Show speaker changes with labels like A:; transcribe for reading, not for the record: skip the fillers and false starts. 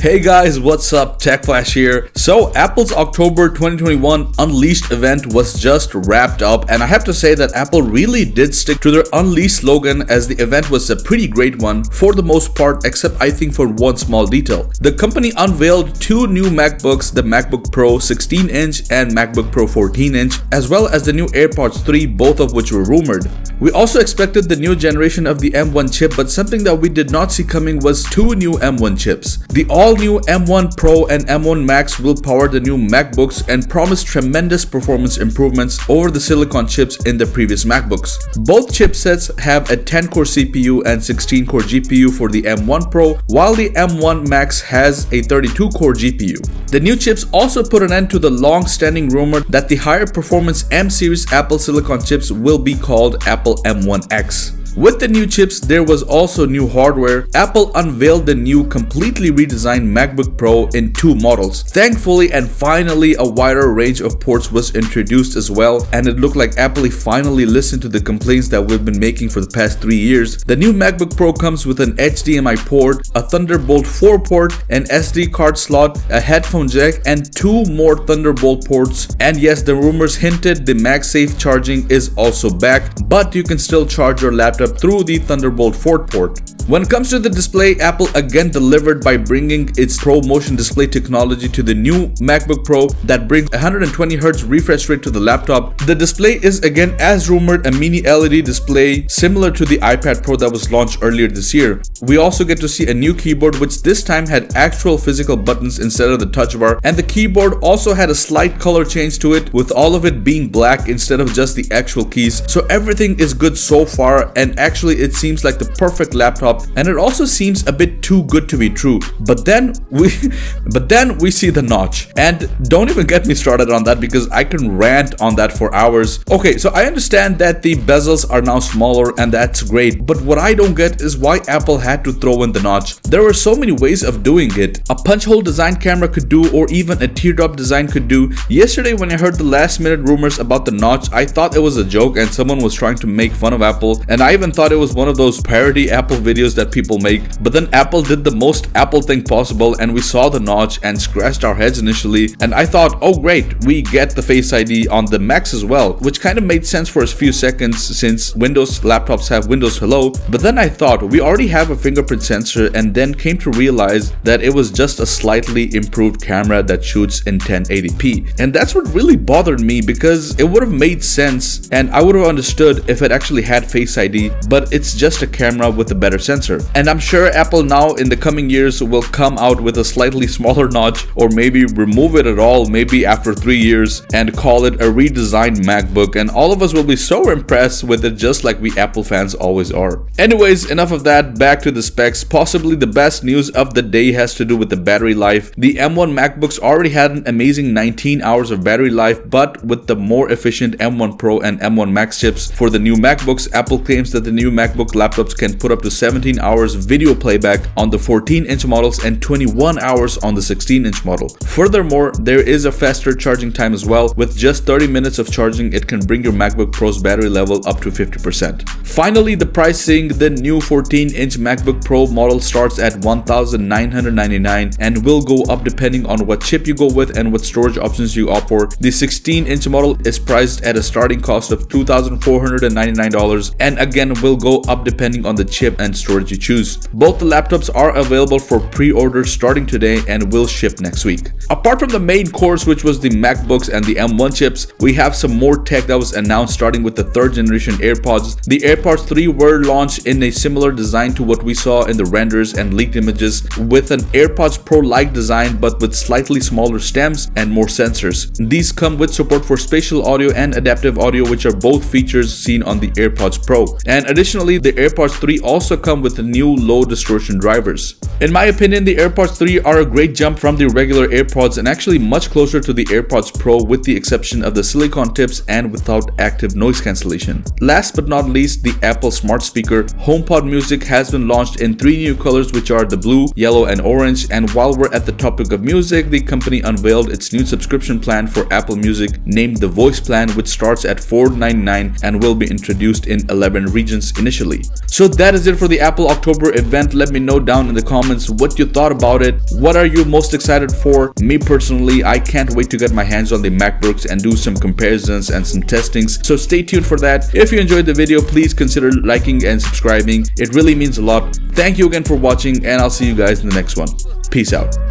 A: Hey guys, what's up? Tech Flash here. So Apple's October 2021 Unleashed event was just wrapped up, and I have to say that Apple really did stick to their Unleashed slogan, as the event was a pretty great one for the most part, except I think for one small detail. The company unveiled two new MacBooks, the MacBook Pro 16-inch and MacBook Pro 14-inch, as well as the new AirPods 3, both of which were rumored. We also expected the new generation of the M1 chip, but something that we did not see coming was two new M1 chips. The all-new M1 Pro and M1 Max will power the new MacBooks and promise tremendous performance improvements over the silicon chips in the previous MacBooks. Both chipsets have a 10-core CPU and 16-core GPU for the M1 Pro, while the M1 Max has a 32-core GPU. The new chips also put an end to the long-standing rumor that the higher performance M-series Apple silicon chips will be called Apple M1X. With the new chips, there was also new hardware. Apple unveiled the new completely redesigned MacBook Pro in two models. Thankfully and finally, a wider range of ports was introduced as well, and it looked like Apple finally listened to the complaints that we've been making for the past 3 years. The new MacBook Pro comes with an HDMI port, a Thunderbolt 4 port, an SD card slot, a headphone jack, and two more Thunderbolt ports. And yes, the rumors hinted the MagSafe charging is also back, but you can still charge your laptop through the Thunderbolt 4 port. When it comes to the display, Apple again delivered by bringing its Pro Motion display technology to the new MacBook Pro that brings 120Hz refresh rate to the laptop. The display is again, as rumored, a mini LED display similar to the iPad Pro that was launched earlier this year. We also get to see a new keyboard, which this time had actual physical buttons instead of the touch bar, and the keyboard also had a slight color change to it, with all of it being black instead of just the actual keys. So everything is good so far, and actually it seems like the perfect laptop, and it also seems a bit too good to be true. But then we see the notch, and don't even get me started on that because I can rant on that for hours. Okay, so I understand that the bezels are now smaller, and that's great, but what I don't get is why Apple had to throw in the notch. There were so many ways of doing it. A punch hole design camera could do, or even a teardrop design could do. Yesterday when I heard the last minute rumors about the notch, I thought it was a joke and someone was trying to make fun of Apple, and I even thought it was one of those parody Apple videos that people make. But then Apple did the most Apple thing possible, and we saw the notch and scratched our heads initially, and I thought, oh great, we get the Face ID on the Max as well, which kind of made sense for a few seconds since Windows laptops have Windows Hello. But then I thought, we already have a fingerprint sensor, and then came to realize that it was just a slightly improved camera that shoots in 1080p. And that's what really bothered me, because it would have made sense and I would have understood if it actually had Face ID, but it's just a camera with a better sensor. And I'm sure Apple now in the coming years will come out with a slightly smaller notch, or maybe remove it at all, maybe after 3 years, and call it a redesigned MacBook, and all of us will be so impressed with it, just like we Apple fans always are. Anyways, enough of that, back to the specs. Possibly the best news of the day has to do with the battery life. The M1 MacBooks already had an amazing 19 hours of battery life, but with the more efficient M1 Pro and M1 Max chips for the new MacBooks, Apple claims that the new MacBook laptops can put up to 17 hours video playback on the 14-inch models and 21 hours on the 16-inch model. Furthermore, there is a faster charging time as well. With just 30 minutes of charging, it can bring your MacBook Pro's battery level up to 50%. Finally, the pricing. The new 14-inch MacBook Pro model starts at $1,999 and will go up depending on what chip you go with and what storage options you opt for. The 16-inch model is priced at a starting cost of $2,499 and again will go up depending on the chip and storage you choose. Both the laptops are available for pre-order starting today and will ship next week. Apart from the main course, which was the MacBooks and the M1 chips, we have some more tech that was announced, starting with the 3rd generation AirPods. The AirPods 3 were launched in a similar design to what we saw in the renders and leaked images, with an AirPods Pro-like design but with slightly smaller stems and more sensors. These come with support for spatial audio and adaptive audio, which are both features seen on the AirPods Pro. And additionally, the AirPods 3 also come with the new low distortion drivers. In my opinion, the AirPods 3 are a great jump from the regular AirPods and actually much closer to the AirPods Pro, with the exception of the silicone tips and without active noise cancellation. Last but not least, the Apple Smart Speaker HomePod Music has been launched in 3 new colors, which are the blue, yellow, and orange. And while we're at the topic of music, the company unveiled its new subscription plan for Apple Music named the Voice Plan, which starts at $4.99 and will be introduced in 11 regions initially. So that is it for the Apple October event. Let me know down in the comments what you thought about it. What are you most excited for? Me personally, I can't wait to get my hands on the MacBooks and do some comparisons and some testings. So stay tuned for that. If you enjoyed the video, please consider liking and subscribing. It really means a lot. Thank you again for watching, and I'll see you guys in the next one. Peace out.